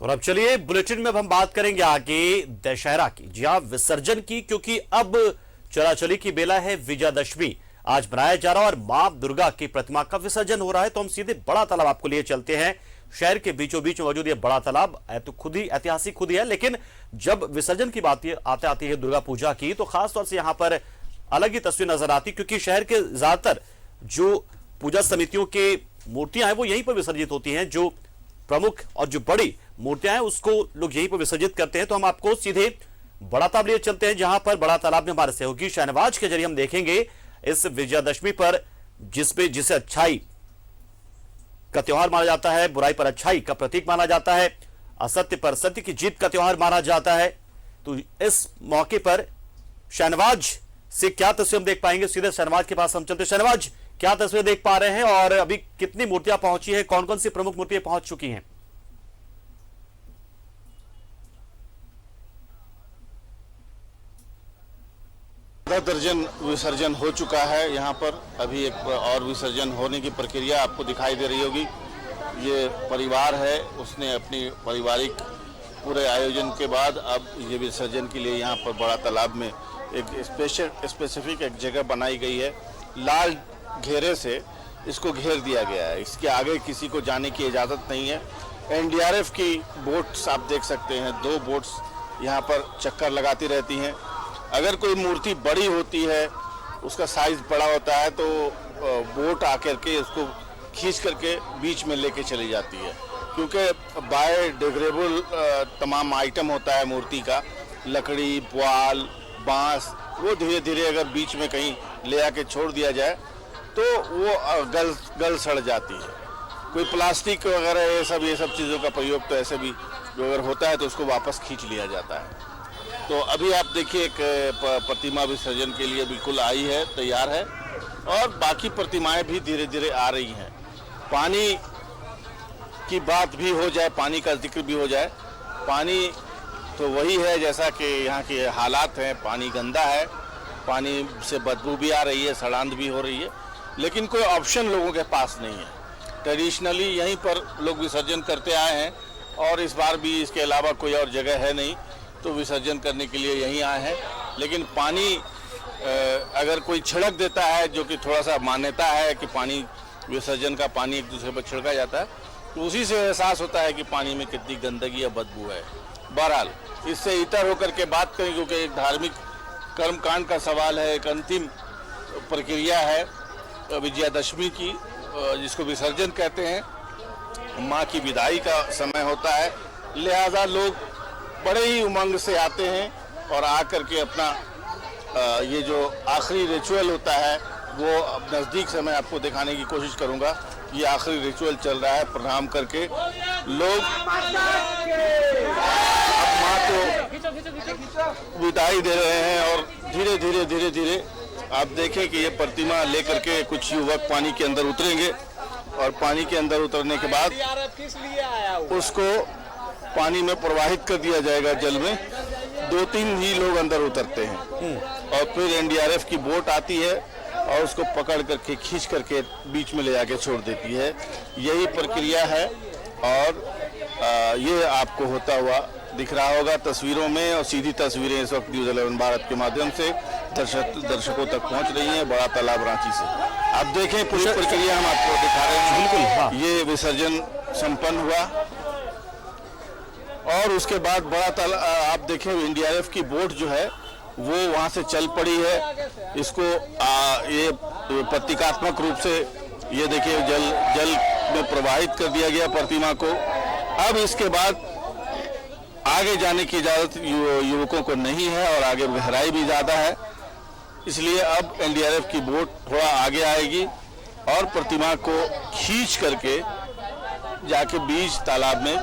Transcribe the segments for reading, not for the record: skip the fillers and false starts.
और अब चलिए बुलेटिन में अब हम बात करेंगे आगे दशहरा की, जी हां, विसर्जन की, क्योंकि अब चला-चली की बेला है। विजयादशमी आज मनाया जा रहा है और मां दुर्गा की प्रतिमा का विसर्जन हो रहा है। तो हम सीधे बड़ा तालाब आपको लिए चलते हैं। शहर के बीचों बीच मौजूद ये बड़ा तालाब तो खुद ही ऐतिहासिक खुद ही है, लेकिन जब विसर्जन की बात आती है दुर्गा पूजा की, तो खासतौर से यहां पर अलग ही तस्वीर नजर आती, क्योंकि शहर के ज्यादातर जो पूजा समितियों के मूर्तियां हैं वो यहीं पर विसर्जित होती हैं। जो प्रमुख और जो बड़ी मूर्तियां हैं उसको लोग यहीं पर विसर्जित करते हैं। तो हम आपको सीधे बड़ा तालाब लिए चलते हैं, जहां पर बड़ा तालाब में हमारे सहयोगी शहनवाज के जरिए हम देखेंगे इस विजयादशमी पर, जिसे अच्छाई का त्योहार माना जाता है, बुराई पर अच्छाई का प्रतीक माना जाता है, असत्य पर सत्य की जीत का त्योहार माना जाता है। तो इस मौके पर शहनवाज से क्या तस्वीर हम देख पाएंगे, सीधे शहनवाज के पास हम चलते। शहनवाज, क्या तस्वीर देख पा रहे हैं और अभी कितनी मूर्तियां पहुंची है, कौन कौन सी प्रमुख मूर्तियां पहुंच चुकी हैं? दर्जन विसर्जन हो चुका है। यहाँ पर अभी एक और विसर्जन होने की प्रक्रिया आपको दिखाई दे रही होगी। ये परिवार है, उसने अपनी पारिवारिक पूरे आयोजन के बाद अब ये विसर्जन के लिए यहाँ पर बड़ा तालाब में एक स्पेसिफिक एक जगह बनाई गई है। लाल घेरे से इसको घेर दिया गया है, इसके आगे किसी को जाने की इजाज़त नहीं है। एनडीआरएफ की बोट्स आप देख सकते हैं, 2 बोट्स यहाँ पर चक्कर लगाती रहती हैं। अगर कोई मूर्ति बड़ी होती है, उसका साइज बड़ा होता है, तो बोट आकर के उसको खींच करके बीच में लेके चली जाती है, क्योंकि बायोडिग्रेडेबल तमाम आइटम होता है मूर्ति का, लकड़ी, पुआल, बांस, वो धीरे धीरे अगर बीच में कहीं ले आके छोड़ दिया जाए तो वो गल सड़ जाती है। कोई प्लास्टिक वगैरह ये सब चीज़ों का प्रयोग तो ऐसे भी जो अगर होता है तो उसको वापस खींच लिया जाता है। तो अभी आप देखिए एक प्रतिमा विसर्जन के लिए बिल्कुल आई है, तैयार है, और बाकी प्रतिमाएं भी धीरे धीरे आ रही हैं। पानी की बात भी हो जाए, पानी का जिक्र भी हो जाए, पानी तो वही है जैसा कि यहाँ के हालात हैं। पानी गंदा है, पानी से बदबू भी आ रही है, सड़ांध भी हो रही है, लेकिन कोई ऑप्शन लोगों के पास नहीं है। ट्रेडिशनली यहीं पर लोग विसर्जन करते आए हैं और इस बार भी इसके अलावा कोई और जगह है नहीं, तो विसर्जन करने के लिए यहीं आए हैं। लेकिन पानी अगर कोई छिड़क देता है, जो कि थोड़ा सा मान्यता है कि पानी विसर्जन का पानी एक दूसरे पर छिड़का जाता है, तो उसी से एहसास होता है कि पानी में कितनी गंदगी या बदबू है। बहरहाल इससे इतर होकर के बात करें, क्योंकि एक धार्मिक कर्मकांड का सवाल है, एक अंतिम प्रक्रिया है विजयादशमी की, जिसको विसर्जन कहते हैं। माँ की विदाई का समय होता है, लिहाजा लोग बड़े ही उमंग से आते हैं और आकर के अपना ये जो आखिरी रिचुअल होता है वो अब नज़दीक से मैं आपको दिखाने की कोशिश करूंगा। ये आखिरी रिचुअल चल रहा है, प्रणाम करके लोग अब माँ को विदाई दे रहे हैं और धीरे धीरे आप देखें कि ये प्रतिमा लेकर के कुछ युवक पानी के अंदर उतरेंगे और पानी के अंदर उतरने के बाद उसको पानी में प्रवाहित कर दिया जाएगा जल में। 2-3 ही लोग अंदर उतरते हैं और फिर एनडीआरएफ की बोट आती है और उसको पकड़ करके खींच करके बीच में ले जाके छोड़ देती है। यही प्रक्रिया है और ये आपको होता हुआ दिख रहा होगा तस्वीरों में, और सीधी तस्वीरें इस वक्त न्यूज़ 11 भारत के माध्यम से दर्शकों तक पहुंच रही हैं बड़ा तालाब रांची से। आप देखें पूरी प्रक्रिया हम आपको दिखा रहे हैं। बिल्कुल, हाँ। ये विसर्जन संपन्न हुआ और उसके बाद बड़ा तालाब आप देखें, एनडीआरएफ की बोट जो है वो वहां से चल पड़ी है। इसको ये प्रतीकात्मक रूप से ये देखिए जल में प्रवाहित कर दिया गया प्रतिमा को। अब इसके बाद आगे जाने की इजाजत युवकों को नहीं है और आगे गहराई भी ज्यादा है, इसलिए अब एनडीआरएफ की बोट थोड़ा आगे आएगी और प्रतिमा को खींच करके जाके बीच तालाब में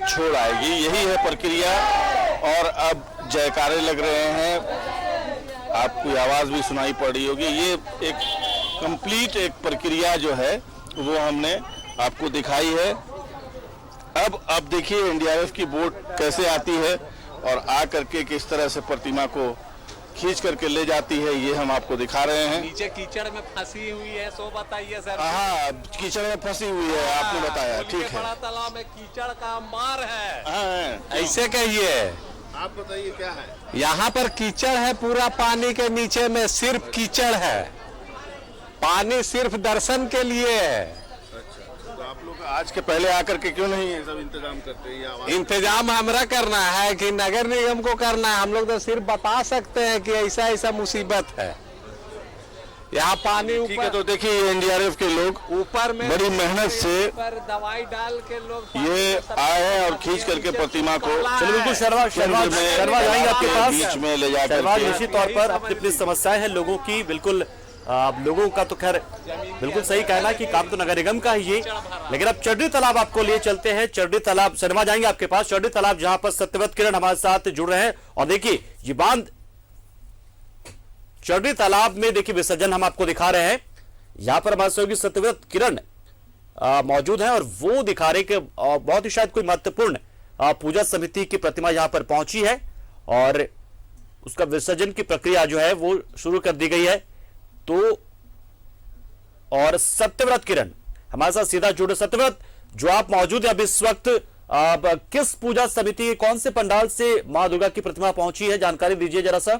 छोड़ आएगी। यही है प्रक्रिया और अब जयकारे लग रहे हैं, आपको आवाज भी सुनाई पड़ रही होगी। ये एक कंप्लीट एक प्रक्रिया जो है वो हमने आपको दिखाई है। अब देखिए एनडीआरएफ की बोट कैसे आती है और आ करके किस तरह से प्रतिमा को खींच करके ले जाती है, ये हम आपको दिखा रहे हैं। नीचे कीचड़ में फंसी हुई है, सो बताइए सर। हाँ, कीचड़ में फंसी हुई है, आपने बताया, ठीक है। बड़ा तालाब में कीचड़ का मार है। हाँ, ऐसे कहिए, आप बताइए क्या है। यहाँ पर कीचड़ है, पूरा पानी के नीचे में सिर्फ कीचड़ है, पानी सिर्फ दर्शन के लिए है। तो आप लोग आज के पहले आकर के क्यों नहीं ये सब इंतजाम करते हैं? ये आवाज इंतजाम हमरा करना है कि नगर निगम को करना है? हम लोग तो सिर्फ बता सकते हैं कि ऐसा ऐसा मुसीबत है, यहाँ पानी ठीक है। ऊपर तो देखिए ये एनडीआरएफ के लोग ऊपर में बड़ी मेहनत से पर दवाई डाल के लोग ये आए हैं और खींच करके प्रतिमा को चलो बिल्कुल शर्मा जाएंगे आपके पास। बीच में ले जाकर शर्मा के निश्चित तौर पर अपनी अपनी समस्याएं हैं लोगों की, बिल्कुल लोगों का तो खैर बिल्कुल सही कहना है कि काम तो नगर निगम का ही ये, लेकिन अब चड्डी तालाब आपको लिए चलते हैं। चड्डी तालाब, शर्मा जाएंगे आपके पास। चड्डी तालाब जहां पर सत्यव्रत किरण हमारे साथ जुड़ रहे हैं, और देखिए ये बांध चड्डी तालाब में देखिए विसर्जन हम आपको दिखा रहे हैं। यहां पर हमारे सहयोगी सत्यव्रत किरण मौजूद है और वो दिखा रहे कि बहुत ही शायद कोई महत्वपूर्ण पूजा समिति की प्रतिमा यहां पर पहुंची है और उसका विसर्जन की प्रक्रिया जो है वो शुरू कर दी गई है। तो और सत्यव्रत किरण हमारे साथ सीधा जुड़े। सत्यव्रत, जो आप मौजूद है अब इस वक्त, किस पूजा समिति के कौन से पंडाल से मां दुर्गा की प्रतिमा पहुंची है, जानकारी दीजिए जरा सा।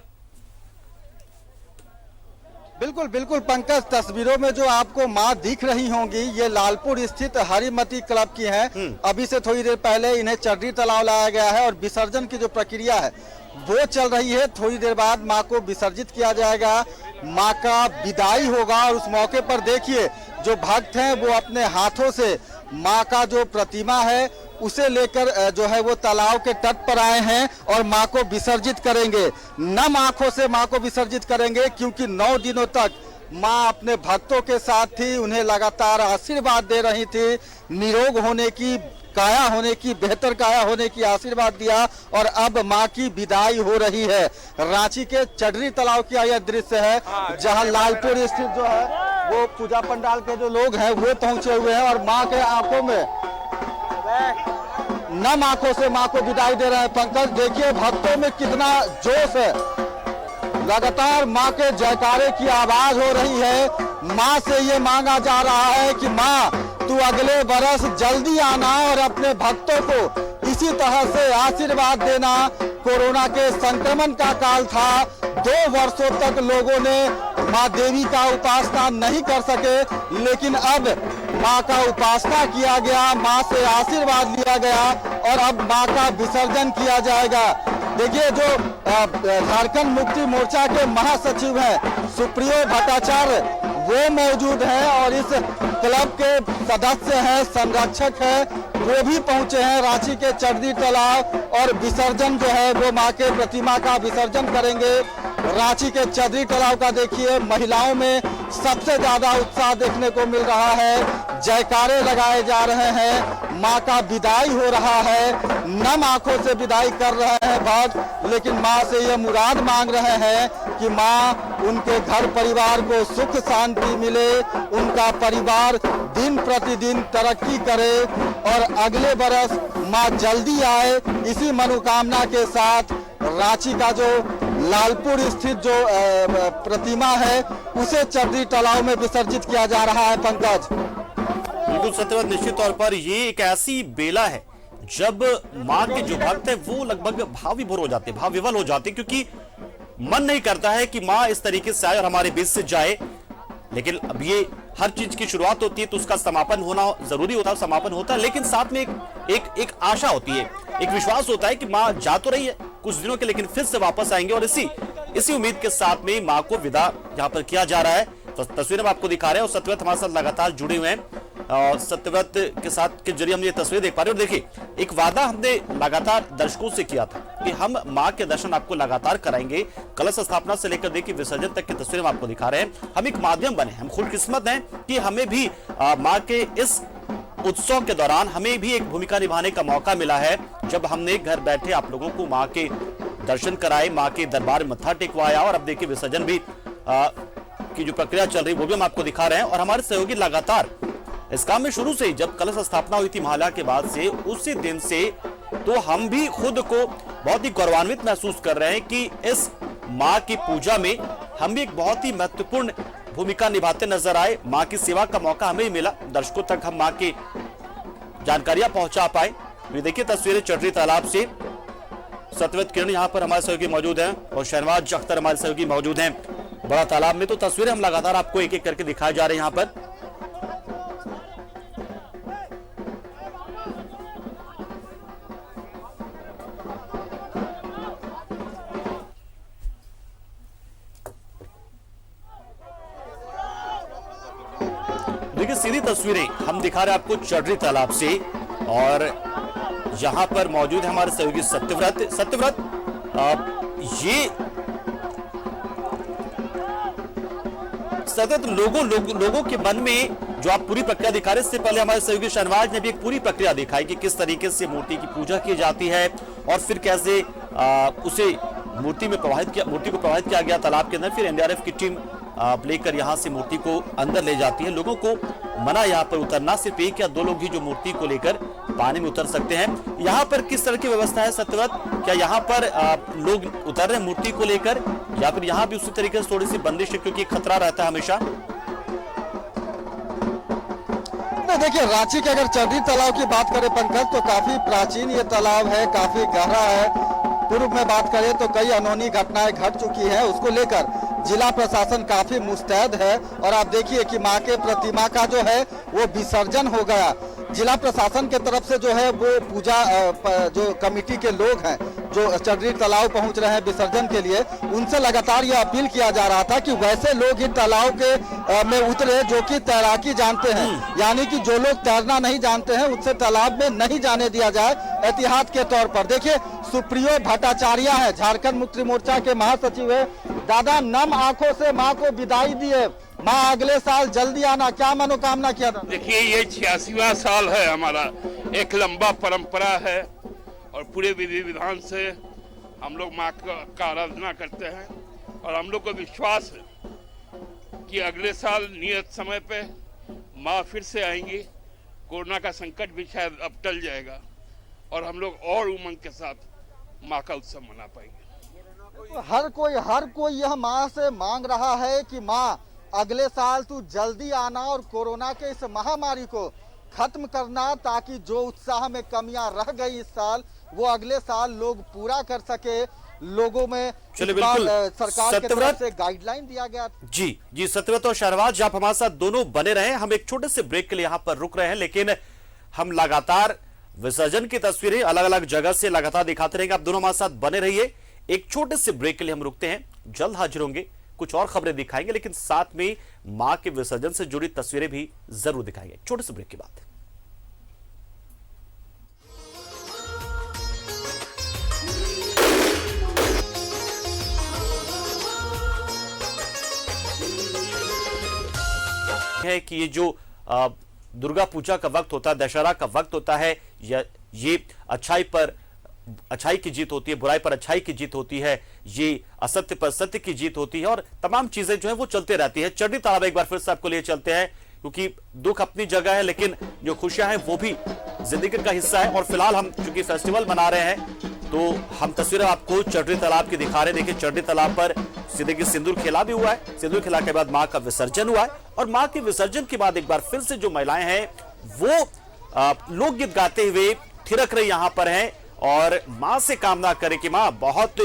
बिल्कुल बिल्कुल पंकज, तस्वीरों में जो आपको मां दिख रही होंगी ये लालपुर स्थित हरिमती क्लब की हैं। अभी से थोड़ी देर पहले इन्हें चड्डी तालाब लाया गया है और विसर्जन की जो प्रक्रिया है वो चल रही है। थोड़ी देर बाद मां को विसर्जित किया जाएगा, मां का विदाई होगा और उस मौके पर देखिए जो भक्त हैं वो अपने हाथों से मां का जो प्रतिमा है उसे लेकर जो है वो तालाब के तट पर आए हैं और मां को विसर्जित करेंगे। नम आंखों से मां को विसर्जित करेंगे क्योंकि 9 दिनों तक मां अपने भक्तों के साथ थी, उन्हें लगातार आशीर्वाद दे रही थी, निरोग होने की, काया होने की, बेहतर काया होने की आशीर्वाद दिया और अब मां की विदाई हो रही है। रांची के चड्डी तालाब की यह दृश्य है जहां लालपुर स्थित जो है वो पूजा पंडाल के जो लोग हैं वो पहुंचे हुए हैं और मां के आंखों में, नम आंखों से मां को विदाई दे रहे हैं। पंकज, देखिए भक्तों में कितना जोश है, लगातार मां के जयकारे की आवाज हो रही है। मां से ये मांगा जा रहा है कि मां तू अगले बरस जल्दी आना और अपने भक्तों को इसी तरह से आशीर्वाद देना। कोरोना के संक्रमण का काल था, 2 वर्षों तक लोगों ने मां देवी का उपासना नहीं कर सके, लेकिन अब मां का उपासना किया गया, मां से आशीर्वाद लिया गया और अब मां का विसर्जन किया जाएगा। देखिए जो झारखंड मुक्ति मोर्चा के महासचिव हैं सुप्रियो भट्टाचार्य वो मौजूद हैं और इस क्लब के सदस्य हैं, संरक्षक हैं, वो भी पहुंचे हैं रांची के चड्डी तालाब और विसर्जन जो है वो मां के प्रतिमा का विसर्जन करेंगे। रांची के चड्डी तालाब का देखिए महिलाओं में सबसे ज्यादा उत्साह देखने को मिल रहा है, जयकारे लगाए जा रहे हैं, मां का विदाई हो रहा है, नम आंखों से विदाई कर रहे हैं भक्त, लेकिन मां से ये मुराद मांग रहे हैं कि मां उनके घर परिवार को सुख शांति मिले, उनका परिवार दिन प्रतिदिन तरक्की करे और अगले बरस मां जल्दी आए। इसी मनोकामना के साथ रांची का जो लालपुर स्थित जो प्रतिमा है उसे चड्डी तालाब में विसर्जित किया जा रहा है। पंकज, बिल्कुल सत्यव्रत, निश्चित तौर पर ये एक ऐसी बेला है जब मां के जो भक्त है वो लगभग भाव विभोर हो जाते, भाव विवल हो जाते, क्योंकि मन नहीं करता है कि मां इस तरीके से आए और हमारे बीच से जाए। लेकिन अब ये हर चीज की शुरुआत होती है तो उसका समापन होना जरूरी होता है, समापन होता है, लेकिन साथ में एक आशा होती है, एक विश्वास होता है कि मां जा तो रही है कुछ दिनों के, लेकिन फिर से वापस आएंगे और इसी उम्मीद के साथ में मां को विदा यहाँ पर किया जा रहा है। तो तस्वीरें हम आपको दिखा रहे हैं और सत्यव्रत हमारे साथ लगातार जुड़े हुए हैं और सत्यव्रत के साथ के जरिए हम ये तस्वीर देख पा रहे हैं। और देखिए एक वादा हमने लगातार दर्शकों से किया था कि हम मां के दर्शन आपको लगातार कराएंगे, कलश स्थापना से लेकर देखिए विसर्जन तक की तस्वीरें हम आपको दिखा रहे हैं। हम एक माध्यम बने, हम खुशकिस्मत हैं कि हमें भी मां के इस उत्सव के दौरान हमें भी एक भूमिका निभाने का मौका मिला है, जब हमने घर बैठे आप लोगों को मां के दर्शन कराए, मां के दरबार में मत्था टेकवाया और अब देखिए विसर्जन भी की जो प्रक्रिया चल रही वो भी हम आपको दिखा रहे हैं। और हमारे सहयोगी लगातार इस काम में शुरू से ही, जब कलश स्थापना हुई थी महालया के बाद से, उसी दिन से तो हम भी खुद को बहुत ही गौरवान्वित महसूस कर रहे हैं कि इस मां की पूजा में हम भी एक बहुत ही महत्वपूर्ण भूमिका निभाते नजर आए। मां की सेवा का मौका हमें ही मिला, दर्शकों तक हम मां की जानकारियां पहुंचा पाए। ये देखिए तस्वीरें चटरी तालाब से। सत्यव्रत किरण यहाँ पर हमारे सहयोगी मौजूद हैं और शहनवाज अख्तर हमारे सहयोगी मौजूद हैं बड़ा तालाब में। तो तस्वीरें हम लगातार आपको एक एक करके दिखाए जा रहे हैं यहाँ पर। देखिए सीधी तस्वीरें हम दिखा रहे हैं आपको चटरी तालाब से और यहां पर मौजूद है हमारे सहयोगी सत्यव्रत। ये सतत लोगों के मन में जो आप पूरी प्रक्रिया दिखा रहे हैं, इससे पहले हमारे सहयोगी शहनवाज ने भी एक पूरी प्रक्रिया दिखाई कि किस तरीके से मूर्ति की पूजा की जाती है और फिर कैसे उसे मूर्ति को प्रवाहित किया गया तालाब के अंदर। फिर एनडीआरएफ की टीम लेकर यहां से मूर्ति को अंदर ले जाती है। लोगों को मना यहां पर उतरना, सिर्फ एक या दो लोग ही जो मूर्ति को लेकर पानी में उतर सकते हैं। यहां पर किस तरह की व्यवस्था है सत्यव्रत? क्या यहां पर लोग उतर रहे हैं मूर्ति को लेकर या फिर यहां भी उसी तरीके से थोड़ी सी बंदिश है क्योंकि खतरा रहता है हमेशा? देखिए रांची के अगर चटरी तालाब की बात करें पंकज, तो काफी प्राचीन ये तालाब है, काफी गहरा है। पूर्व में बात करें तो कई अनहोनी घटनाएं घट चुकी है, उसको लेकर जिला प्रशासन काफी मुस्तैद है। और आप देखिए कि मां के प्रतिमा का जो है वो विसर्जन हो गया। जिला प्रशासन के तरफ से जो है वो पूजा जो कमेटी के लोग हैं जो चटरी तालाब पहुंच रहे हैं विसर्जन के लिए, उनसे लगातार ये अपील किया जा रहा था कि वैसे लोग ही तालाब के में उतरे जो कि तैराकी जानते हैं, यानी कि जो लोग तैरना नहीं जानते हैं उनसे तालाब में नहीं जाने दिया जाए एहतियात के तौर पर। देखिए सुप्रियो भट्टाचार्य है, झारखंड मुक्ति मोर्चा के महासचिव है। दादा नम आंखों से माँ को विदाई दिए, माँ अगले साल जल्दी आना, क्या मनोकामना किया था? देखिए ये 86वां साल है हमारा, एक लंबा परंपरा है और पूरे विधि विधान से हम लोग माँ का आराधना करते हैं और हम लोग को विश्वास है कि अगले साल नियत समय पे माँ फिर से आएंगी। कोरोना का संकट भी शायद अब टल जाएगा और हम लोग और उमंग के साथ माँ का उत्सव मना पाएंगे। तो हर कोई यह माँ से मांग रहा है कि माँ अगले साल तू जल्दी आना और कोरोना के इस महामारी को खत्म करना, ताकि जो उत्साह में कमियां रह गई इस साल वो अगले साल लोग पूरा कर सके। लोगों में सरकार की तरफ से गाइडलाइन दिया गया। जी सत्यव्रत और शहनवाज आप हमारे साथ दोनों बने रहे। हम एक छोटे से ब्रेक के लिए यहाँ पर रुक रहे हैं, लेकिन हम लगातार विसर्जन की तस्वीरें अलग अलग जगह से लगातार दिखाते रहेंगे। आप दोनों हमारे साथ बने रहिए। एक छोटे से ब्रेक के लिए हम रुकते हैं, जल्द हाजिर होंगे, कुछ और खबरें दिखाएंगे, लेकिन साथ में मां के विसर्जन से जुड़ी तस्वीरें भी जरूर दिखाएंगे। छोटे से ब्रेक के बाद है कि ये जो दुर्गा पूजा का वक्त होता है, दशहरा का वक्त होता है, ये अच्छाई की जीत होती है, बुराई पर अच्छाई की जीत होती है, ये असत्य पर सत्य की जीत होती है और तमाम चीजें जो है वो चलते रहती है। चटरी तालाब एक बार फिर से आपको लिए चलते हैं क्योंकि दुख अपनी जगह है लेकिन जो खुशियां हैं वो भी जिंदगी का हिस्सा है। और फिलहाल हम चूंकि फेस्टिवल मना रहे हैं तो हम तस्वीरें आपको चटरी तालाब की दिखा रहे हैं। देखिए चटरी तालाब पर सीधे की सिंदूर खेला भी हुआ है, सिंदूर खेला के बाद मां का विसर्जन हुआ है और मां के विसर्जन के बाद एक बार फिर से जो महिलाएं हैं वो लोकगीत गाते हुए थिरक रही यहां पर हैं और मां से कामना करें कि मां बहुत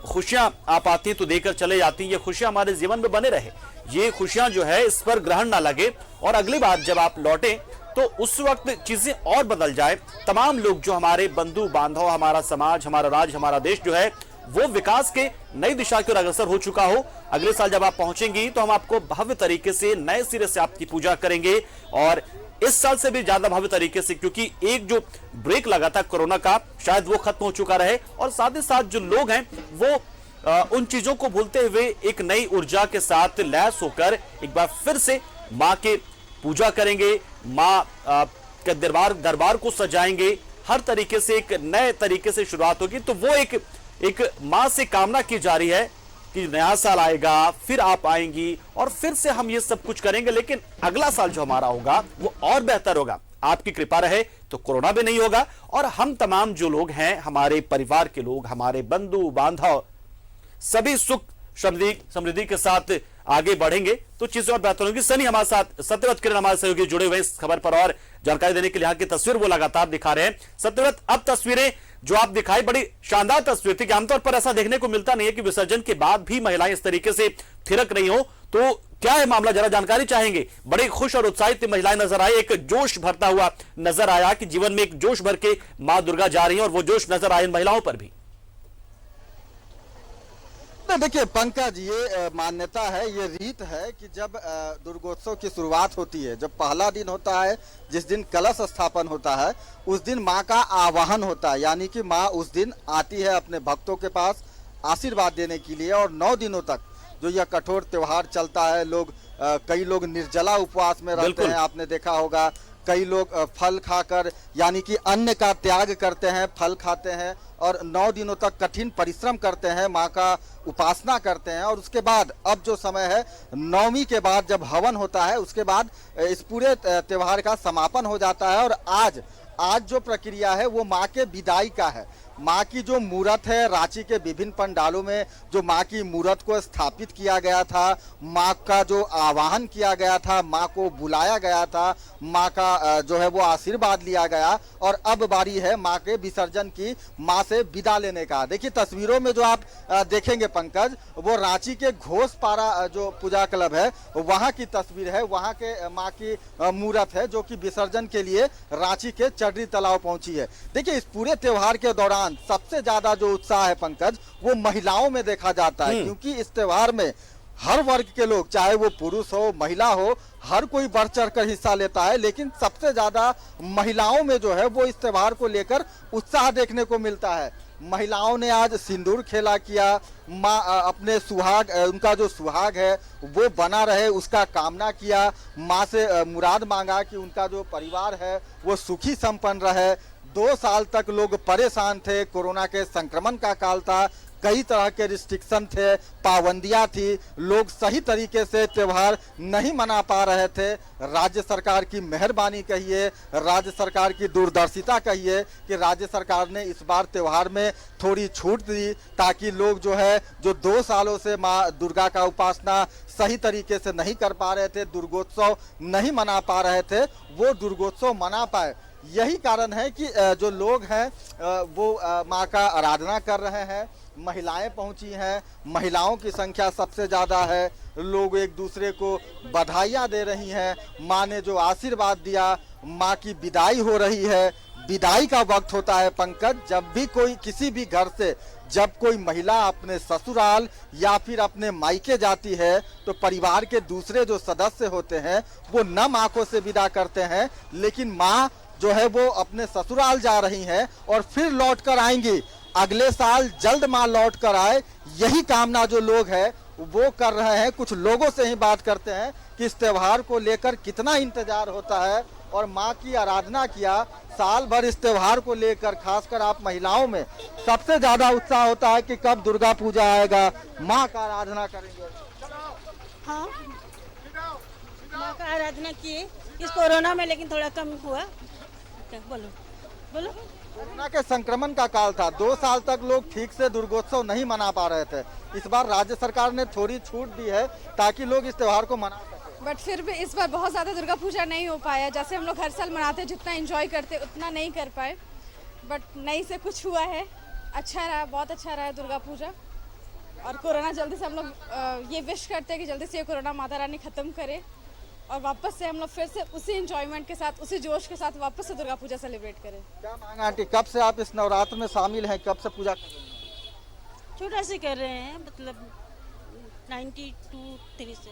खुशियां आप आती हैं तो देकर चले जाती हैं, ये खुशियां हमारे जीवन में बने रहे, ये खुशियां जो है इस पर ग्रहण ना लगे और अगली बार जब आप लौटें तो उस वक्त चीजें और बदल जाए। तमाम लोग जो हमारे बंधु बांधव, हमारा समाज, हमारा राज्य, हमारा देश जो है वो विकास के नई दिशा की ओर अग्रसर हो चुका हो। अगले साल जब आप पहुंचेंगी तो हम आपको भव्य तरीके से नए सिरे से आपकी पूजा करेंगे और इस साल से भी ज्यादा भव्य तरीके से, क्योंकि एक जो ब्रेक लगा था कोरोना का शायद वो खत्म हो चुका रहे और साथ ही साथ जो लोग हैं वो उन चीजों को भूलते हुए एक नई ऊर्जा के साथ लैस होकर एक बार फिर से मां के पूजा करेंगे, मां के दरबार को सजाएंगे, हर तरीके से एक नए तरीके से शुरुआत होगी। तो वो एक मां से कामना की जा रही है कि नया साल आएगा, फिर आप आएंगी और फिर से हम ये सब कुछ करेंगे, लेकिन अगला साल जो हमारा होगा वो और बेहतर होगा। आपकी कृपा रहे तो कोरोना भी नहीं होगा और हम तमाम जो लोग हैं, हमारे परिवार के लोग, हमारे बंधु बांधव, सभी सुख समृद्धि के साथ आगे बढ़ेंगे तो चीजें और बेहतर होंगी। सनी हमारे साथ, सत्यव्रत किरण हमारे सहयोगी जुड़े हुए इस खबर पर और जानकारी देने के लिए यहाँ की तस्वीर वो लगातार दिखा रहे हैं। सत्यव्रत, अब तस्वीरें जो आप दिखाई बड़ी शानदार तस्वीर थी कि आमतौर पर ऐसा देखने को मिलता नहीं है कि विसर्जन के बाद भी महिलाएं इस तरीके से थिरक रही हो, तो क्या है मामला, जरा जानकारी चाहेंगे। बड़ी खुश और उत्साहित महिलाएं नजर आई, एक जोश भरता हुआ नजर आया कि जीवन में एक जोश भर के मां दुर्गा जा रही है और वो जोश नजर आया इन महिलाओं पर भी। देखिए पंकज, ये मान्यता है, ये रीत है कि जब दुर्गोत्सव की शुरुआत होती है, जब पहला दिन होता है, जिस दिन कलश स्थापन होता है, उस दिन माँ का आवाहन होता है। यानी कि माँ उस दिन आती है अपने भक्तों के पास आशीर्वाद देने के लिए। और 9 दिनों तक जो यह कठोर त्योहार चलता है, कई लोग निर्जला उपवास में रहते हैं, आपने देखा होगा। कई लोग फल खाकर, यानी कि अन्न का त्याग करते हैं, फल खाते हैं और 9 दिनों तक कठिन परिश्रम करते हैं, माँ का उपासना करते हैं। और उसके बाद अब जो समय है, नवमी के बाद जब हवन होता है, उसके बाद इस पूरे त्योहार का समापन हो जाता है। और आज जो प्रक्रिया है वो माँ के विदाई का है। माँ की जो मूर्त है, रांची के विभिन्न पंडालों में जो माँ की मूर्त को स्थापित किया गया था, माँ का जो आवाहन किया गया था, माँ को बुलाया गया था, माँ का जो है वो आशीर्वाद लिया गया। और अब बारी है माँ के विसर्जन की, माँ से विदा लेने का। देखिए तस्वीरों में जो आप देखेंगे पंकज, वो रांची के घोषपारा जो पूजा क्लब है वहाँ की तस्वीर है। वहाँ के माँ की मूर्त है जो कि विसर्जन के लिए रांची के चडरी तालाब पहुंची है। देखिए इस पूरे त्योहार के दौरान सबसे ज्यादा जो उत्साह है पंकज, वो महिलाओं में देखा जाता है। क्योंकि इस त्योहार में हर वर्ग के लोग, चाहे वो पुरुष हो महिला हो, हर कोई बढ़ चढ़ कर हिस्सा लेता है। लेकिन सबसे ज्यादा महिलाओं में जो है वो इस त्योहार को लेकर उत्साह देखने को मिलता है। महिलाओं ने आज सिंदूर खेला किया, माँ अपने सुहाग, उनका जो सुहाग है वो बना रहे उसका कामना किया, माँ से मुराद मांगा कि उनका जो परिवार है वो सुखी संपन्न रहे। 2 साल तक लोग परेशान थे, कोरोना के संक्रमण का काल था, कई तरह के रिस्ट्रिक्शन थे, पाबंदियां थी, लोग सही तरीके से त्योहार नहीं मना पा रहे थे। राज्य सरकार की मेहरबानी कहिए, राज्य सरकार की दूरदर्शिता कहिए कि राज्य सरकार ने इस बार त्योहार में थोड़ी छूट दी, ताकि लोग जो 2 सालों से माँ दुर्गा का उपासना सही तरीके से नहीं कर पा रहे थे, दुर्गोत्सव नहीं मना पा रहे थे, वो दुर्गोत्सव मना पाए। यही कारण है कि जो लोग हैं वो माँ का आराधना कर रहे हैं। महिलाएं पहुंची हैं, महिलाओं की संख्या सबसे ज़्यादा है। लोग एक दूसरे को बधाइयाँ दे रही हैं। माँ ने जो आशीर्वाद दिया, माँ की विदाई हो रही है। विदाई का वक्त होता है पंकज, जब भी कोई किसी भी घर से जब कोई महिला अपने ससुराल या फिर अपने मायके जाती है, तो परिवार के दूसरे जो सदस्य होते हैं वो नम आंखों से विदा करते हैं। लेकिन माँ जो है वो अपने ससुराल जा रही हैं और फिर लौट कर आएंगी। अगले साल जल्द माँ लौट कर आए, यही कामना जो लोग हैं वो कर रहे हैं। कुछ लोगों से ही बात करते हैं कि इस त्योहार को लेकर कितना इंतजार होता है और माँ की आराधना किया। साल भर इस त्योहार को लेकर खासकर आप महिलाओं में सबसे ज्यादा उत्साह होता है कि कब दुर्गा पूजा आएगा, माँ का आराधना करेंगे। हाँ, माँ का आराधना किए इस कोरोना में, लेकिन थोड़ा कम हुआ। बोलो। कोरोना के संक्रमण का काल था, 2 साल तक लोग ठीक से दुर्गोत्सव नहीं मना पा रहे थे। इस बार राज्य सरकार ने थोड़ी छूट दी है ताकि लोग इस त्योहार को मना सकें। बट फिर भी इस बार बहुत ज़्यादा दुर्गा पूजा नहीं हो पाया। जैसे हम लोग हर साल मनाते, जितना एंजॉय करते उतना नहीं कर पाए। बट नहीं से कुछ हुआ है, अच्छा रहा, बहुत अच्छा रहा दुर्गा पूजा। और कोरोना जल्दी से हम लोग ये विश करते हैं कि जल्दी से ये कोरोना माता रानी ख़त्म करे और वापस से हम लोग फिर से उसी एंजॉयमेंट के साथ, उसी जोश के साथ वापस से दुर्गा पूजा सेलिब्रेट करें। क्या मांगा आंटी, कब से आप इस नवरात्र में शामिल हैं, कब से पूजा कर रहे हैं? छोटा से कर रहे हैं, मतलब 92-3 से।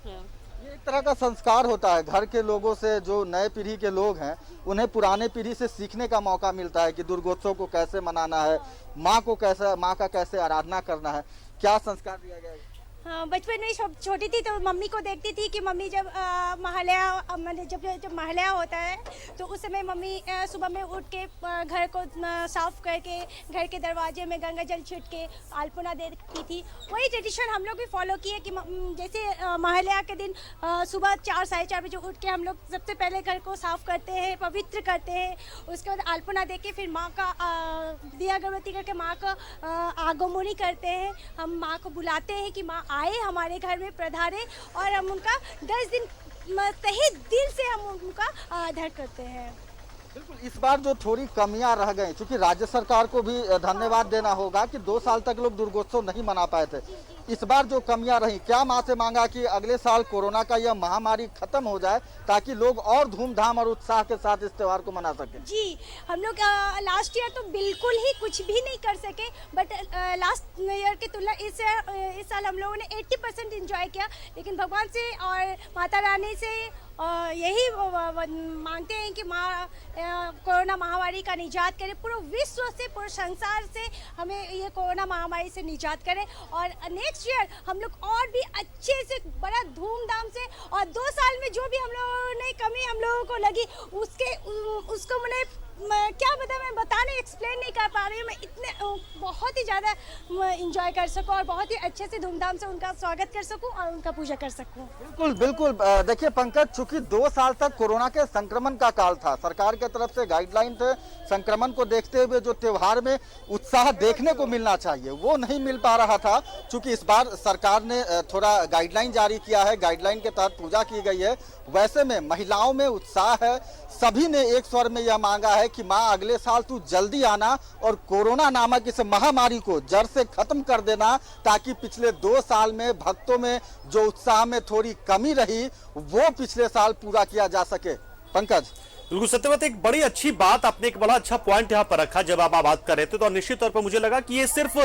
ये एक तरह का संस्कार होता है, घर के लोगों से, जो नए पीढ़ी के लोग हैं उन्हें पुराने पीढ़ी से सीखने का मौका मिलता है कि दुर्गोत्सव को कैसे मनाना है, माँ का कैसे आराधना करना है। क्या संस्कार दिया गया है? हाँ, बचपन में छोटी थी तो मम्मी को देखती थी कि मम्मी जब महालया जब महालया होता है तो उस समय मम्मी सुबह में उठ के घर को साफ करके घर के दरवाजे में गंगा जल छिट के अल्पना देती थी। वही ट्रेडिशन हम लोग भी फॉलो किए कि जैसे महालया के दिन सुबह 4 साढ़े 4 बजे उठ के हम लोग सबसे पहले घर को साफ करते हैं, पवित्र करते हैं। उसके बाद अल्पना दे के फिर माँ का दिया अगरबत्ती करके माँ का आगमनी करते हैं। हम माँ को बुलाते हैं कि माँ आए हमारे घर में पधारे और हम उनका 10 दिन तहे दिल से हम उनका आदर करते हैं। बिल्कुल, इस बार जो थोड़ी कमियां रह गई, क्योंकि राज्य सरकार को भी धन्यवाद देना होगा कि 2 साल तक लोग दुर्गोत्सव नहीं मना पाए थे। इस बार जो कमियां रही, क्या माँ से मांगा कि अगले साल कोरोना का यह महामारी खत्म हो जाए ताकि लोग और धूमधाम और उत्साह के साथ इस त्योहार को मना सकें? जी, हम लोग लास्ट ईयर तो बिल्कुल ही कुछ भी नहीं कर सके, बट लास्ट ईयर की तुलना इस साल हम लोगों ने 80% एंजॉय किया। लेकिन भगवान से और माता रानी से यही मांगते हैं कि माँ कोरोना महामारी का निजात करे, पूरे विश्व से, पूरे संसार से हमें ये कोरोना महामारी से निजात करे और नेक्स्ट ईयर हम लोग और भी अच्छे से बड़ा धूमधाम से, और 2 साल में जो भी हम लोगों ने कमी हम लोगों को लगी उसको मैंने क्या बता, मैं बताने एक्सप्लेन नहीं कर पा रही हूँ। मैं इतने बहुत ही ज़्यादा इंजॉय कर सकूँ और बहुत ही अच्छे से धूमधाम से उनका स्वागत कर सकूँ और उनका पूजा कर सकूँ। बिल्कुल बिल्कुल। देखिए पंकज, चूंकि 2 साल तक कोरोना के संक्रमण का काल था, सरकार की तरफ से गाइडलाइन थे, संक्रमण को देखते हुए जो त्योहार में उत्साह देखने को मिलना चाहिए वो नहीं मिल पा रहा था। चूंकि इस बार सरकार ने थोड़ा गाइडलाइन जारी किया है, गाइडलाइन के तहत पूजा की गई है, वैसे में महिलाओं में उत्साह है। सभी ने एक स्वर में यह मांगा है कि माँ अगले साल तू जल्दी आना और कोरोना नामक इस महामारी को जड़ से खत्म कर देना, ताकि पिछले 2 साल में भक्तों में जो उत्साह में थोड़ी कमी रही वो पिछले साल पूरा किया जा सके। पंकज, बिल्कुल सत्यवत, एक बड़ी अच्छी बात आपने, एक बड़ा अच्छा पॉइंट यहाँ पर रखा जब आप बात कर रहे थे, तो निश्चित तौर पर मुझे लगा कि ये सिर्फ,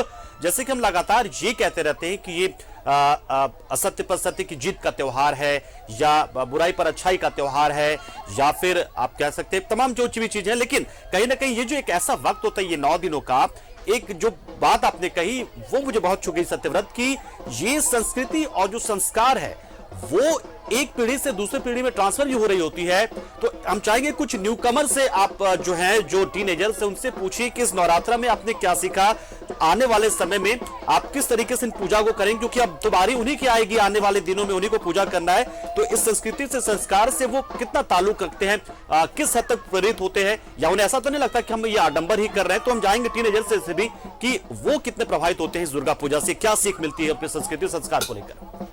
जैसे कि हम लगातार ये कहते रहते हैं कि ये असत्य पर सत्य की जीत का त्योहार है, या बुराई पर अच्छाई का त्योहार है, या फिर आप कह सकते हैं तमाम जो भी चीजें हैं, लेकिन कहीं ना कहीं ये जो एक ऐसा वक्त होता है ये 9 दिनों का, एक जो बात आपने कही वो मुझे बहुत छू गई सत्यव्रत की, ये संस्कृति और जो संस्कार है वो एक पीढ़ी से दूसरी पीढ़ी में ट्रांसफर भी हो रही होती है। तो हम चाहेंगे कुछ न्यू कमर से आप जो हैं, जो टीनेजर्स से, उनसे पूछिए कि इस नवरात्रा में आपने क्या सीखा, आने वाले समय में आप किस तरीके से इन पूजा को करेंगे, क्योंकि अब दोबारी उन्हीं की आएगी, आने वाले दिनों में उन्हीं को पूजा करना है। तो इस संस्कृति से, संस्कार से वो कितना ताल्लुक रखते हैं, किस हद तक प्रेरित होते हैं, या उन्हें ऐसा तो नहीं लगता कि हम ये आडंबर ही कर रहे हैं। तो हम जाएंगे टीनेजर्स से भी कि वो कितने प्रभावित होते हैं इस दुर्गा पूजा से, क्या सीख मिलती है अपने संस्कृति संस्कार को लेकर।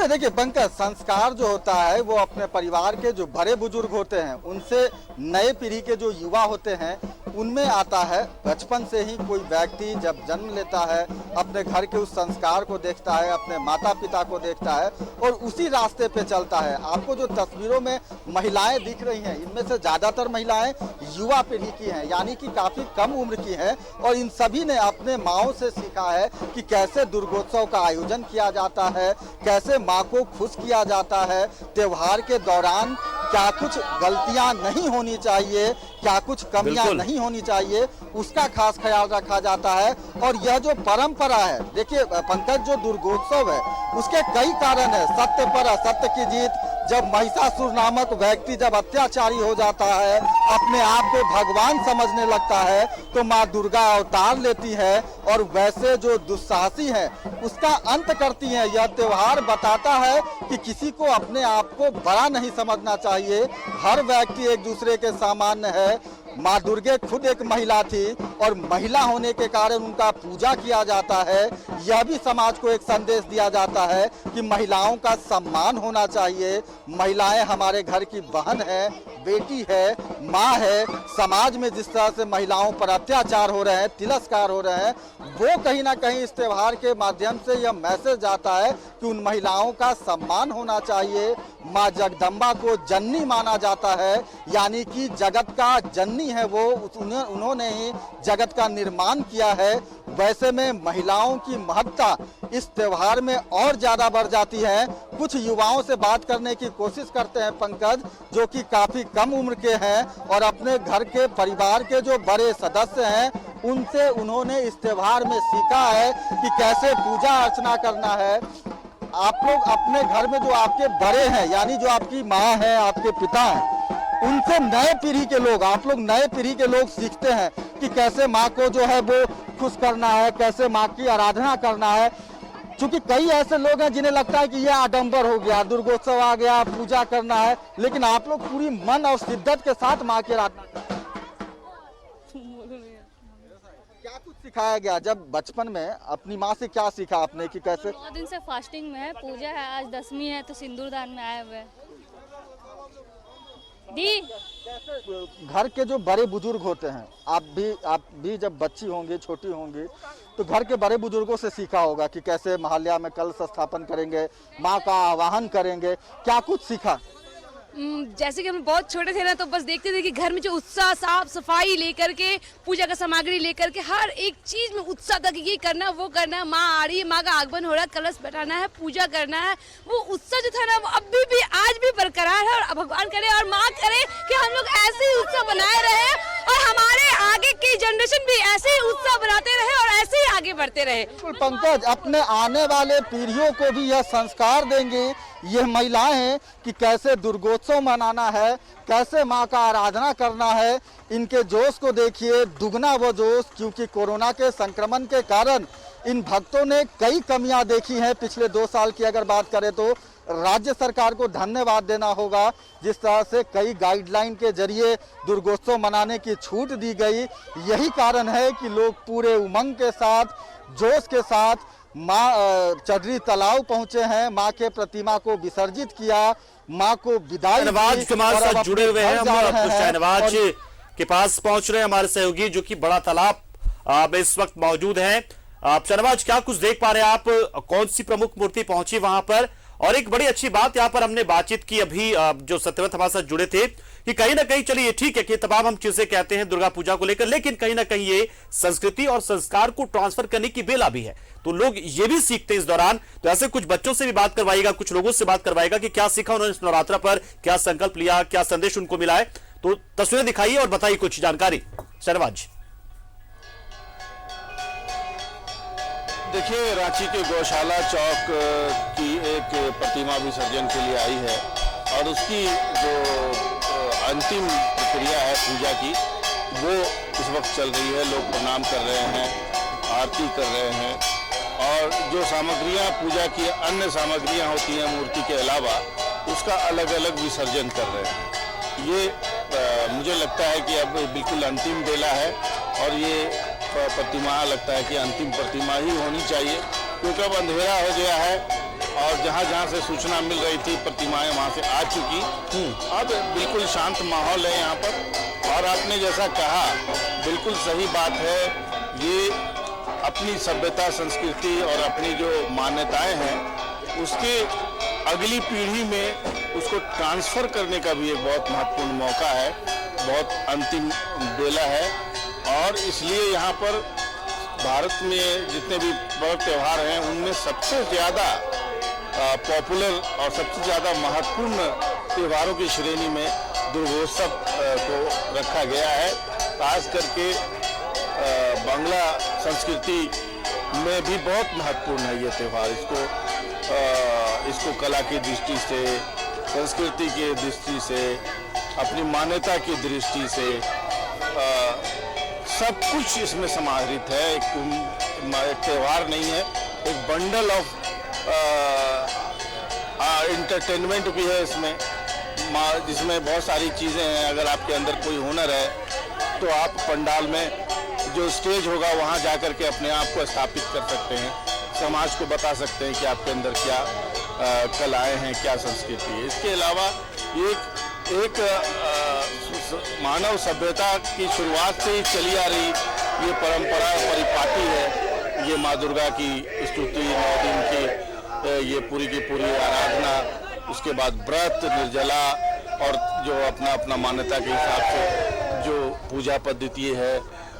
देखिए पंकज, संस्कार जो होता है वो अपने परिवार के जो बड़े बुजुर्ग होते हैं उनसे, नए पीढ़ी के जो युवा होते हैं उनमें आता है। बचपन से ही कोई व्यक्ति जब जन्म लेता है अपने घर के उस संस्कार को देखता है, अपने माता पिता को देखता है और उसी रास्ते पे चलता है। आपको जो तस्वीरों में महिलाएं दिख रही हैं, इनमें से ज्यादातर महिलाएं युवा पीढ़ी की हैं, यानी कि काफी कम उम्र की हैं, और इन सभी ने अपने माँओं से सीखा है कि कैसे दुर्गोत्सव का आयोजन किया जाता है, कैसे माँ को खुश किया जाता है, त्योहार के दौरान क्या कुछ गलतियां नहीं होनी चाहिए, क्या कुछ कमियां नहीं होनी चाहिए, उसका खास ख्याल रखा जाता है। और यह जो परंपरा है, देखिए पंकज, जो दुर्गोत्सव है उसके कई कारण है। सत्य पर असत्य की जीत, जब महिषासुर नामक व्यक्ति जब अत्याचारी हो जाता है, अपने आप को भगवान समझने लगता है, तो माँ दुर्गा अवतार लेती है और वैसे जो दुस्साहसी है उसका अंत करती हैं। यह त्योहार बताता है कि किसी को अपने आप को बड़ा नहीं समझना चाहिए, हर व्यक्ति एक दूसरे के सामान्य है। माँ दुर्गे खुद एक महिला थी और महिला होने के कारण उनका पूजा किया जाता है। यह भी समाज को एक संदेश दिया जाता है कि महिलाओं का सम्मान होना चाहिए। महिलाएं हमारे घर की बहन है, बेटी है, माँ है। समाज में जिस तरह से महिलाओं पर अत्याचार हो रहे हैं, तिरस्कार हो रहे हैं, वो कहीं ना कहीं इस त्योहार के माध्यम से यह मैसेज जाता है कि उन महिलाओं का सम्मान होना चाहिए। माँ जगदम्बा को जननी माना जाता है, यानी कि जगत का जननी है वो, उन्होंने ही जगत का निर्माण किया है। वैसे में महिलाओं की महत्ता इस त्योहार में और ज्यादा बढ़ जाती है। कुछ युवाओं से बात करने की कोशिश करते हैं पंकज, जो कि काफी कम उम्र के हैं और अपने घर के परिवार के जो बड़े सदस्य हैं उनसे उन्होंने इस त्योहार में सीखा है कि कैसे पूजा अर्चना करना है। आप लोग अपने घर में जो आपके बड़े हैं, यानी जो आपकी माँ है, आपके पिता हैं, उनसे नए पीढ़ी के लोग, आप लोग नए पीढ़ी के लोग सीखते हैं कि कैसे माँ को जो है वो खुश करना है, कैसे माँ की आराधना करना है। क्योंकि कई ऐसे लोग हैं जिन्हें लगता है कि यह आडंबर हो गया, दुर्गोत्सव आ गया, पूजा करना है, लेकिन आप लोग पूरी मन और शिद्दत के साथ माँ की आराधना करते हैं। क्या कुछ सिखाया गया जब बचपन में? अपनी माँ से क्या सीखा आपने कि कैसे? 9 दिन से फास्टिंग में है, पूजा है, आज 10वीं है तो सिंदूरदान में आए हुए हैं। दी घर के जो बड़े बुजुर्ग होते हैं, आप भी जब बच्ची होंगी, छोटी होंगी, तो घर के बड़े बुजुर्गों से सीखा होगा कि कैसे महालया में कलश स्थापन करेंगे, माँ का आवाहन करेंगे। क्या कुछ सीखा? जैसे कि हम बहुत छोटे थे ना, तो बस देखते थे कि घर में जो उत्साह, साफ सफाई लेकर के, पूजा का सामग्री लेकर के, हर एक चीज में उत्साह था कि ये करना, वो करना है, माँ आ रही है, माँ का आगमन हो रहा है, कलश बैठाना है, पूजा करना है। वो उत्साह जो था ना, वो अभी भी आज भी बरकरार है। और भगवान करे और माँ करे कि हम लोग ऐसे ही उत्साह बनाए रहे और हमारे आगे की जनरेशन भी ऐसे ही उत्साह बनाते रहे और ऐसे ही आगे बढ़ते रहे। पंकज, अपने आने वाले पीढ़ियों को भी यह संस्कार देंगे यह महिलाएं कि कैसे दुर्गोत्सव मनाना है, कैसे माँ का आराधना करना है। इनके जोश को देखिए, दुगना वो जोश, क्योंकि कोरोना के संक्रमण के कारण इन भक्तों ने कई कमियां देखी हैं। पिछले 2 साल की अगर बात करें तो राज्य सरकार को धन्यवाद देना होगा, जिस तरह से कई गाइडलाइन के जरिए दुर्गोत्सव मनाने की छूट दी गई। यही कारण है कि लोग पूरे उमंग के साथ, जोश के साथ माँ चडरी तालाब पहुंचे हैं, माँ के प्रतिमा को विसर्जित किया, माँ को विदाई दी। शहनवाज हमारे साथ जुड़े हुए हैं, हम शहनवाज के पास पहुंच रहे हैं, हमारे सहयोगी जो कि बड़ा तालाब में इस वक्त मौजूद हैं। शहनवाज, क्या कुछ देख पा रहे हैं आप? कौन सी प्रमुख मूर्ति पहुंची वहां पर? और एक बड़ी अच्छी बात यहाँ पर हमने बातचीत की अभी जो सत्यव्रत हमारे साथ जुड़े थे कि कहीं ना कहीं, चलिए ठीक है कि तमाम हम चीजें कहते हैं दुर्गा पूजा को लेकर, लेकिन कहीं ना कहीं ये संस्कृति और संस्कार को ट्रांसफर करने की बेला भी है, तो लोग ये भी सीखते हैं इस दौरान। तो ऐसे कुछ बच्चों से भी बात करवाएगा, कुछ लोगों से बात करवाएगा कि क्या सीखा उन्होंने इस नवरात्रा पर, क्या संकल्प लिया, क्या संदेश उनको मिला है। तो तस्वीरें दिखाइए और बताइए कुछ जानकारी। शहनवाज, देखिए, रांची के गौशाला चौक की एक प्रतिमा विसर्जन के लिए आई है और उसकी जो अंतिम प्रक्रिया है पूजा की, वो इस वक्त चल रही है। लोग प्रणाम कर रहे हैं, आरती कर रहे हैं और जो सामग्रियां, पूजा की अन्य सामग्रियां होती हैं मूर्ति के अलावा, उसका अलग अलग विसर्जन कर रहे हैं। ये मुझे लगता है कि अब बिल्कुल अंतिम बेला है और ये प्रतिमा लगता है कि अंतिम प्रतिमा ही होनी चाहिए, क्योंकि अब अंधेरा हो गया है और जहाँ जहाँ से सूचना मिल रही थी प्रतिमाएं वहाँ से आ चुकी। अब बिल्कुल शांत माहौल है यहाँ पर। और आपने जैसा कहा, बिल्कुल सही बात है, ये अपनी सभ्यता, संस्कृति और अपनी जो मान्यताएं हैं उसके अगली पीढ़ी में उसको ट्रांसफर करने का भी एक बहुत महत्वपूर्ण मौका है, बहुत अंतिम बेला है। और इसलिए यहाँ पर भारत में जितने भी पर्व त्यौहार हैं उनमें सबसे ज़्यादा पॉपुलर और सबसे ज़्यादा महत्वपूर्ण त्योहारों की श्रेणी में दुर्गोत्सव को रखा गया है। खास करके बांग्ला संस्कृति में भी बहुत महत्वपूर्ण है ये त्यौहार। इसको कला की दृष्टि से, संस्कृति की दृष्टि से, अपनी मान्यता की दृष्टि से सब कुछ इसमें समाहित है। एक त्यौहार नहीं है, एक बंडल ऑफ इंटरटेनमेंट भी है इसमें, जिसमें बहुत सारी चीज़ें हैं। अगर आपके अंदर कोई हुनर है तो आप पंडाल में जो स्टेज होगा वहाँ जा कर के अपने आप को स्थापित कर सकते हैं, समाज को बता सकते हैं कि आपके अंदर क्या कलाएं हैं, क्या संस्कृति है। इसके अलावा एक मानव सभ्यता की शुरुआत से ही चली आ रही ये परंपरा परिपाटी है। ये माँ दुर्गा की स्तुति, 9 दिन की ये पूरी की पूरी आराधना, उसके बाद व्रत, निर्जला और जो अपना अपना मान्यता के हिसाब से जो पूजा पद्धति है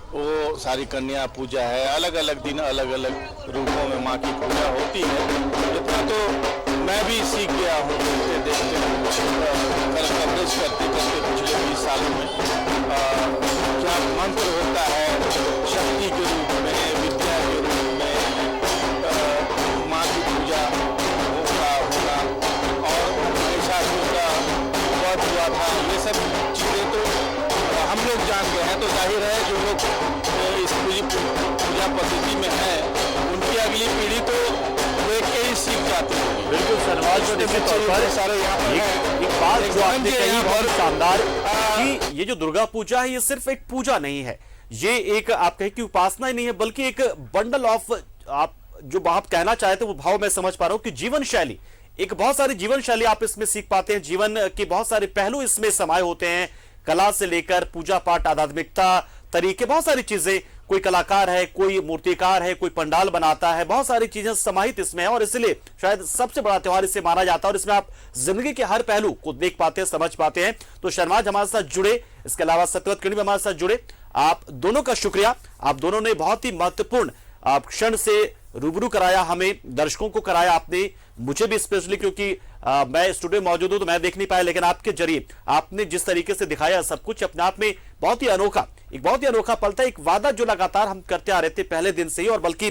वो सारी कन्या पूजा है। अलग अलग दिन अलग अलग रूपों में माँ की पूजा होती है। इतना तो मैं भी सीख गया हूँ देखते कवरेज करते पिछले 20 सालों में। क्या मंत्र होता है, शक्ति सब चीज़ें तो हम लोग जान गए हैं, तो जाहिर है जो लोग इस पूजा पद्धति में है उनकी अगली पीढ़ी तो देख के ही सीख जाती है। बिल्कुल शहनवाज, तो निश्चित तौर पर सारे यहाँ पर हैं। एक बात जो आपने के कही यहाँ बहुत पर शानदार कि ये जो दुर्गा पूजा है ये सिर्फ एक पूजा नहीं है, ये एक आप कहें कि उपासना ही नहीं है, बल्कि एक बंडल ऑफ, आप जो आप कहना चाहते हैं वो भाव मैं समझ पा रहा हूं कि जीवन शैली, एक बहुत सारी जीवन शैली आप इसमें सीख पाते हैं। जीवन के बहुत सारे पहलू इसमें समाये होते हैं, कला से लेकर पूजा पाठ, आध्यात्मिकता, तरीके, बहुत सारी चीजें। कोई कलाकार है, कोई मूर्तिकार है, कोई पंडाल बनाता है, बहुत सारी चीजें समाहित इसमें है और इसलिए शायद सबसे बड़ा त्योहार इसे माना जाता है और इसमें आप जिंदगी के हर पहलू को देख पाते हैं, समझ पाते हैं। तो शहनवाज हमारे साथ जुड़े, इसके अलावा सत्यव्रत किणी भी हमारे साथ जुड़े, आप दोनों का शुक्रिया। आप दोनों ने बहुत ही महत्वपूर्ण क्षण से रूबरू कराया, हमें दर्शकों को कराया आपने, मुझे भी स्पेशली, क्योंकि मैं स्टूडियो में मौजूद हूं तो मैं देख नहीं पाया, लेकिन आपके जरिए आपने जिस तरीके से दिखाया सब कुछ अपने आप में बहुत ही अनोखा, एक बहुत ही अनोखा पल था। एक वादा जो लगातार हम करते आ रहे थे पहले दिन से ही, और बल्कि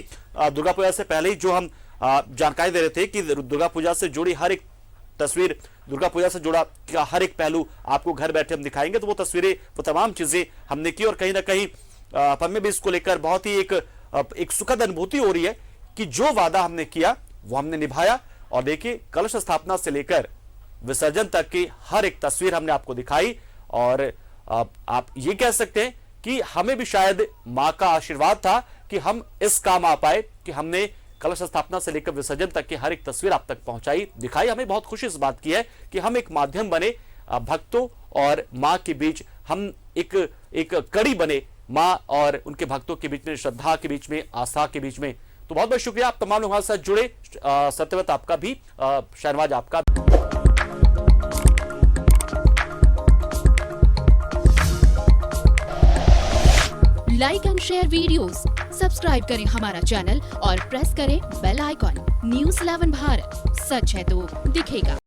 दुर्गा पूजा से पहले ही जो हम जानकारी दे रहे थे कि दुर्गा पूजा से जुड़ी हर एक तस्वीर, दुर्गा पूजा से जुड़ा हर एक पहलू आपको घर बैठे हम दिखाएंगे, तो वो तस्वीरें, वो तमाम चीजें हमने की और कहीं ना कहीं हमें भी इसको लेकर बहुत ही एक सुखद अनुभूति हो रही है कि जो वादा हमने किया वो हमने निभाया। और देखिए, कलश स्थापना से लेकर विसर्जन तक की हर एक तस्वीर हमने आपको दिखाई और आप ये कह सकते हैं कि हमें भी शायद मां का आशीर्वाद था कि हम इस काम आ पाए कि हमने कलश स्थापना से लेकर विसर्जन तक की हर एक तस्वीर आप तक पहुंचाई, दिखाई। हमें बहुत खुशी इस बात की है कि हम एक माध्यम बने भक्तों और मां के बीच, हम एक कड़ी बने मां और उनके भक्तों के बीच में, श्रद्धा के बीच में, आस्था के बीच में। तो बहुत बहुत शुक्रिया आप तमाम लोग हमारे साथ जुड़े। सत्यव्रत आपका भी, शहनवाज आपका। Like and share videos, subscribe करें हमारा चैनल और प्रेस करें बेल आइकॉन। News 11 भारत, सच है तो दिखेगा।